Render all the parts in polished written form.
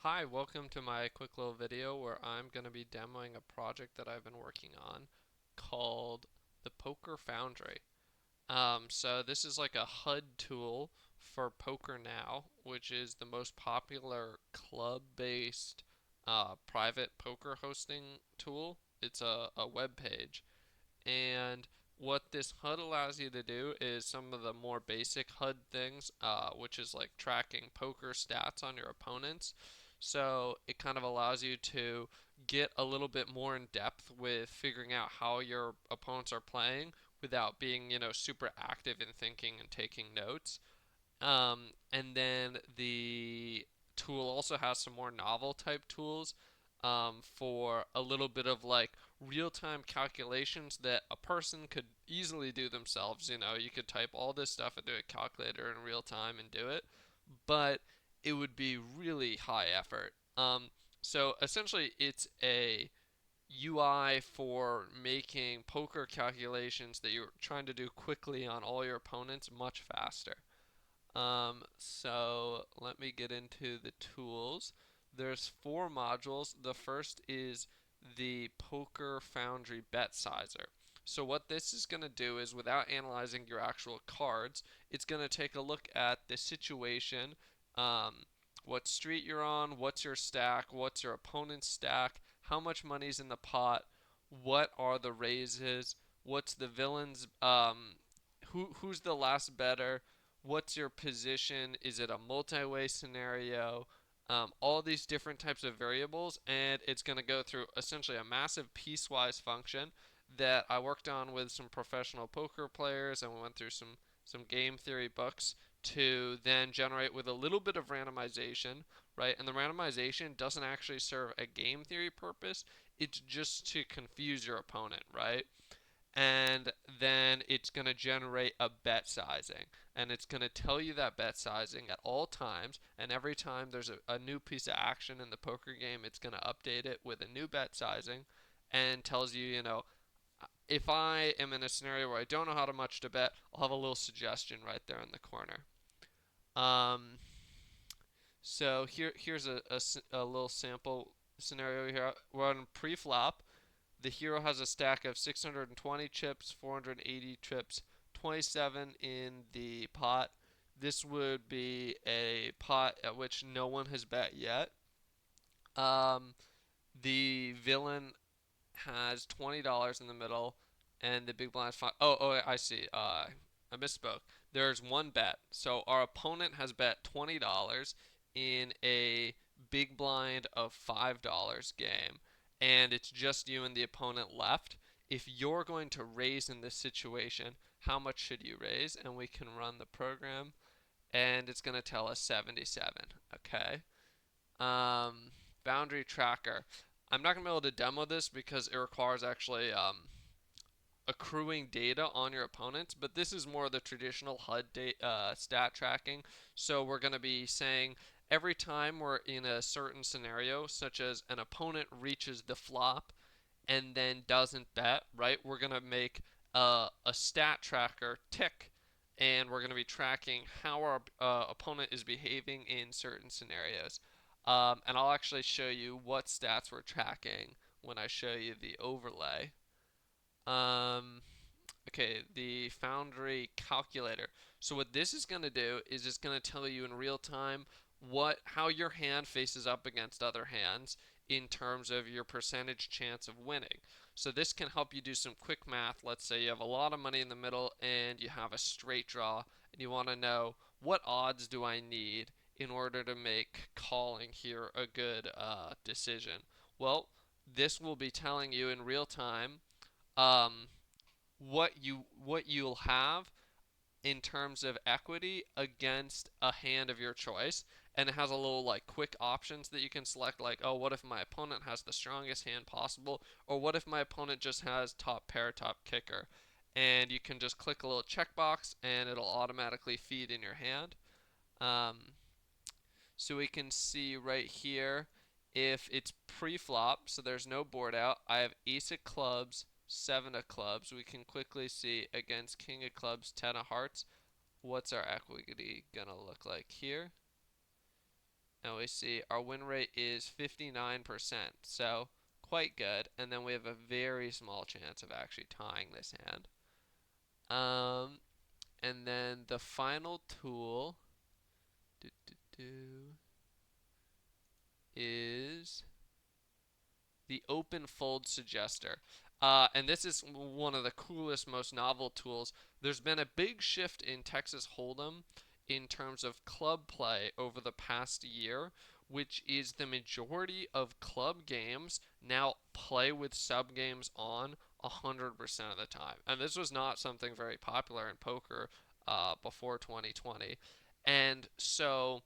Hi, welcome to my quick little video where I'm going to be demoing a project that I've been working on called the Poker Foundry. So this is like a HUD tool for Poker Now, which is the most popular club-based private poker hosting tool. It's a web page, and what this HUD allows you to do is some of the more basic HUD things, which is like tracking poker stats on your opponents. So it kind of allows you to get a little bit more in depth with figuring out how your opponents are playing without being, super active in thinking and taking notes. And then the tool also has some more novel type tools for a little bit of like real time calculations that a person could easily do themselves. You could type all this stuff into a calculator in real time and do it, but it would be really high effort. So essentially, it's a UI for making poker calculations that you're trying to do quickly on all your opponents much faster. So let me get into the tools. There's four modules. The first is the Poker Foundry Bet Sizer. So what this is going to do is, without analyzing your actual cards, it's going to take a look at the situation, um, what street you're on, what's your stack, what's your opponent's stack, how much money's in the pot, what are the raises, what's the villain's, who's the last better, what's your position? Is it a multi-way scenario? All these different types of variables, and it's going to go through essentially a massive piecewise function that I worked on with some professional poker players, and we went through some game theory books to then generate with a little bit of randomization, right? And the randomization doesn't actually serve a game theory purpose. It's just to confuse your opponent, right? And then it's going to generate a bet sizing, and it's going to tell you that bet sizing at all times, and every time there's a new piece of action in the poker game, it's going to update it with a new bet sizing and tells you, if I am in a scenario where I don't know how much to bet, I'll have a little suggestion right there in the corner. um, so here's a little sample scenario here. We're on pre-flop. The hero has a stack of 620 chips, 480 chips, 27 in the pot. This would be a pot at which no one has bet yet. Um, the villain has $20 in the middle, and the big blind is five. Oh, I see. I misspoke. There's one bet. So our opponent has bet $20 in a big blind of $5 game, and it's just you and the opponent left. If you're going to raise in this situation, how much should you raise? And we can run the program, and it's going to tell us 77. Okay. Boundary tracker. I'm not going to be able to demo this because it requires actually accruing data on your opponents, but this is more the traditional stat tracking. So we're going to be saying every time we're in a certain scenario, such as an opponent reaches the flop and then doesn't bet, right? We're going to make a stat tracker tick, and we're going to be tracking how our opponent is behaving in certain scenarios. And I'll actually show you what stats we're tracking when I show you the overlay. Um, okay, the Foundry calculator. So what this is going to do is it's going to tell you in real time how your hand faces up against other hands in terms of your percentage chance of winning. So this can help you do some quick math. Let's say you have a lot of money in the middle and you have a straight draw, and you want to know what odds do I need in order to make calling here a good decision. Well, this will be telling you in real time um, what you'll have in terms of equity against a hand of your choice, and it has a little like quick options that you can select, like, oh, what if my opponent has the strongest hand possible, or what if my opponent just has top pair, top kicker, and you can just click a little checkbox and it'll automatically feed in your hand. um, so we can see right here, if it's pre-flop, so there's no board out, I have ace of clubs, seven of clubs. We can quickly see against king of clubs, 10 of hearts. What's our equity gonna look like here? And we see our win rate is 59%, so quite good. And then we have a very small chance of actually tying this hand. Um, and then the final tool do, do, do, is the open fold suggester. And this is one of the coolest, most novel tools. There's been a big shift in Texas Hold'em in terms of club play over the past year, which is the majority of club games now play with sub games on 100% of the time. And this was not something very popular in poker before 2020. And so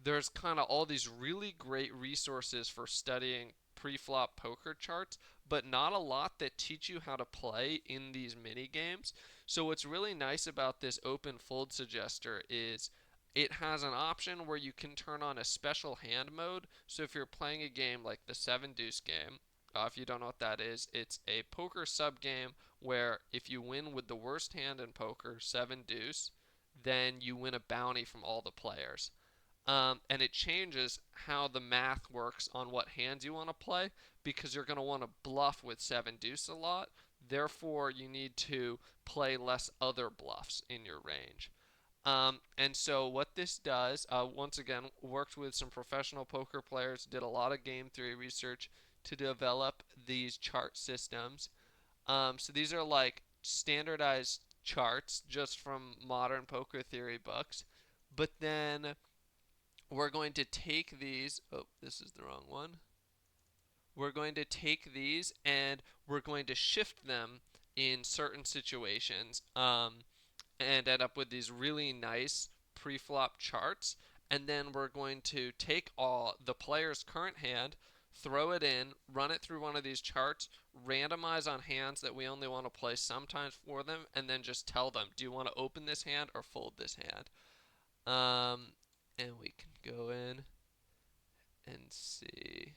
there's kind of all these really great resources for studying pre-flop poker charts, but not a lot that teach you how to play in these mini games. So what's really nice about this open fold suggester is it has an option where you can turn on a special hand mode. So if you're playing a game like the 7 deuce game, if you don't know what that is, it's a poker sub game where if you win with the worst hand in poker, 7 deuce, then you win a bounty from all the players. And it changes how the math works on what hands you want to play because you're going to want to bluff with 7 deuce a lot. Therefore, you need to play less other bluffs in your range. And so, what this does, once again, worked with some professional poker players, did a lot of game theory research to develop these chart systems. So, these are like standardized charts just from modern poker theory books. But then we're going to take these. Oh, this is the wrong one. We're going to take these and we're going to shift them in certain situations and end up with these really nice pre-flop charts. And then we're going to take all the player's current hand, throw it in, run it through one of these charts, randomize on hands that we only want to play sometimes for them, and then just tell them, do you want to open this hand or fold this hand? Um, and we can go in and see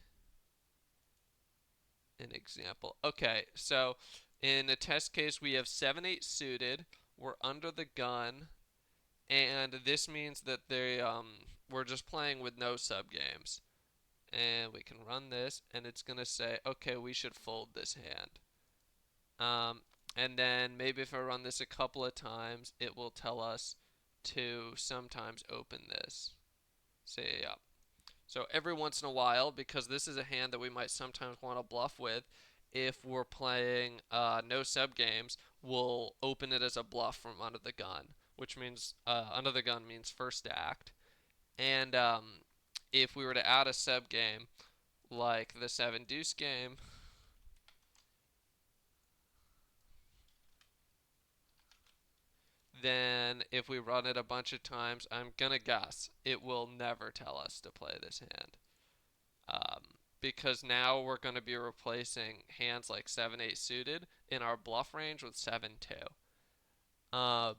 an example. Okay, so in a test case, we have 7-8 suited. We're under the gun, and this means that we're just playing with no sub games. And we can run this, and it's gonna say, okay, we should fold this hand. And then maybe if I run this a couple of times, it will tell us to sometimes open this. Say, yeah. So every once in a while, because this is a hand that we might sometimes want to bluff with, if we're playing no sub games, we'll open it as a bluff from under the gun, which means under the gun means first act. And if we were to add a sub game, like the 7 deuce game, then if we run it a bunch of times, I'm gonna guess it will never tell us to play this hand. Um, because now we're going to be replacing hands like 7-8 suited in our bluff range with 7-2. Um,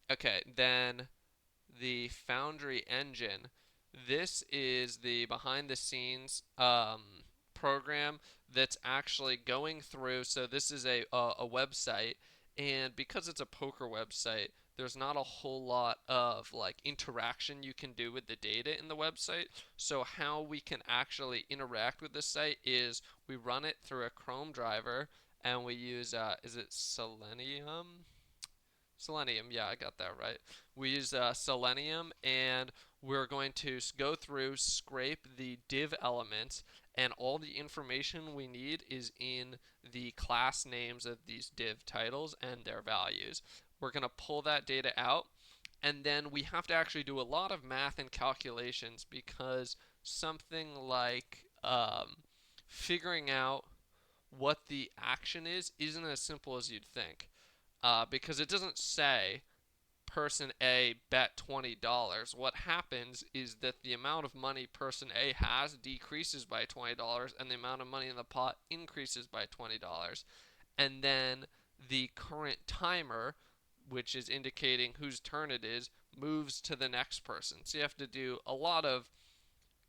okay, then the Foundry engine. This is the behind the scenes program that's actually going through. So this is a website, and because it's a poker website, there's not a whole lot of like interaction you can do with the data in the website. So how we can actually interact with the site is we run it through a Chrome driver, and we use is it Selenium? Selenium, yeah, I got that right. We use Selenium, and we're going to go through, scrape the div elements, and all the information we need is in the class names of these div titles and their values. We're going to pull that data out, and then we have to actually do a lot of math and calculations because something like figuring out what the action is isn't as simple as you'd think because it doesn't say person A bet $20. What happens is that the amount of money person A has decreases by $20 and the amount of money in the pot increases by $20. And then the current timer, which is indicating whose turn it is, moves to the next person. So you have to do a lot of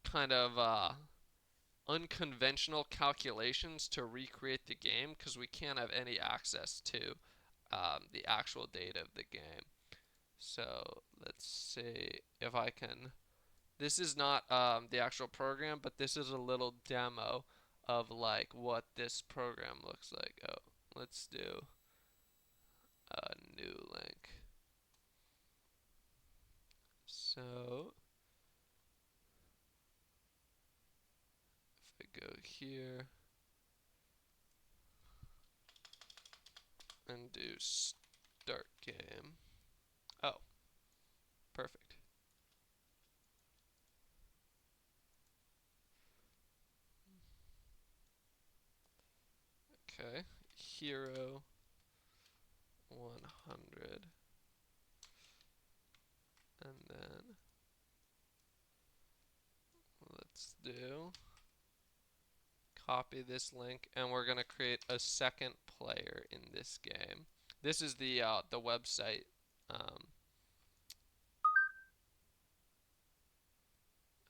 kind of unconventional calculations to recreate the game because we can't have any access to the actual data of the game. So let's see if I can This is not the actual program, but this is a little demo of like what this program looks like. Oh, let's do a new link. So if I go here and do start game. Oh, perfect. Okay, hero 100, and then let's do copy this link, and we're gonna create a second player in this game. This is the website. Um,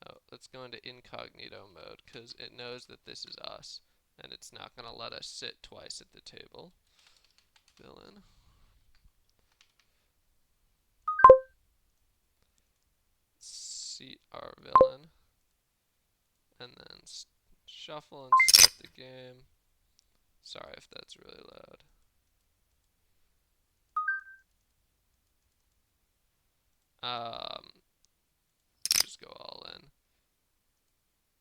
oh, let's go into incognito mode because it knows that this is us, and it's not gonna let us sit twice at the table. Villain. Seat our villain, and then shuffle and start the game. Sorry if that's really loud. Just go all in.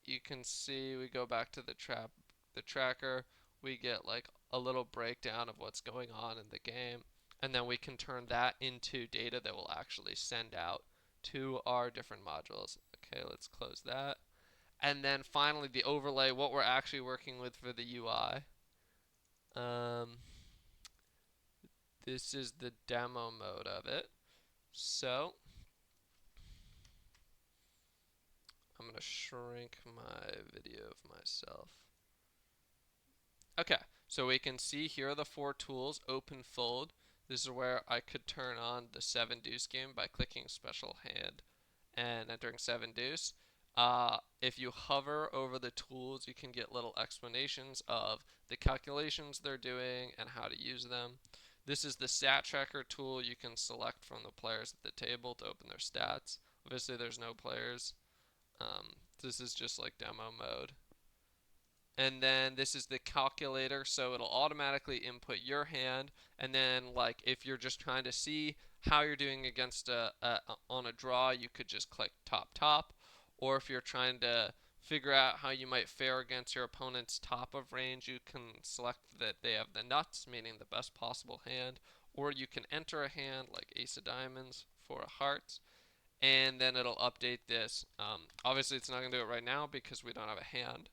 You can see we go back to the tracker. We get like a little breakdown of what's going on in the game, and then we can turn that into data that will actually send out to our different modules. Okay, let's close that. And then finally the overlay, what we're actually working with for the UI. This is the demo mode of it. So I'm gonna shrink my video of myself. Okay, so we can see here are the four tools. Open fold. This is where I could turn on the 7 deuce game by clicking special hand and entering 7 deuce. If you hover over the tools, you can get little explanations of the calculations they're doing and how to use them. This is the stat tracker tool. You can select from the players at the table to open their stats. Obviously, there's no players. This is just like demo mode. And then this is the calculator, so it'll automatically input your hand, and then like if you're just trying to see how you're doing against on a draw, you could just click top, or if you're trying to figure out how you might fare against your opponent's top of range, you can select that they have the nuts, meaning the best possible hand, or you can enter a hand like ace of diamonds for a heart, and then it'll update this. Obviously it's not going to do it right now because we don't have a hand.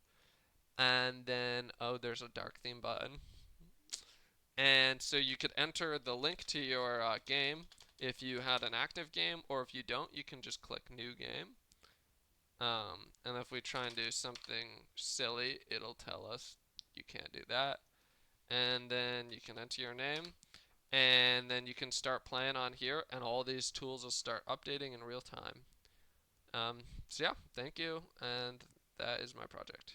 And then, oh, there's a dark theme button. And so you could enter the link to your game if you had an active game, or if you don't, you can just click new game. And if we try and do something silly, it'll tell us you can't do that. And then you can enter your name, and then you can start playing on here, and all these tools will start updating in real time. So yeah, thank you, and that is my project.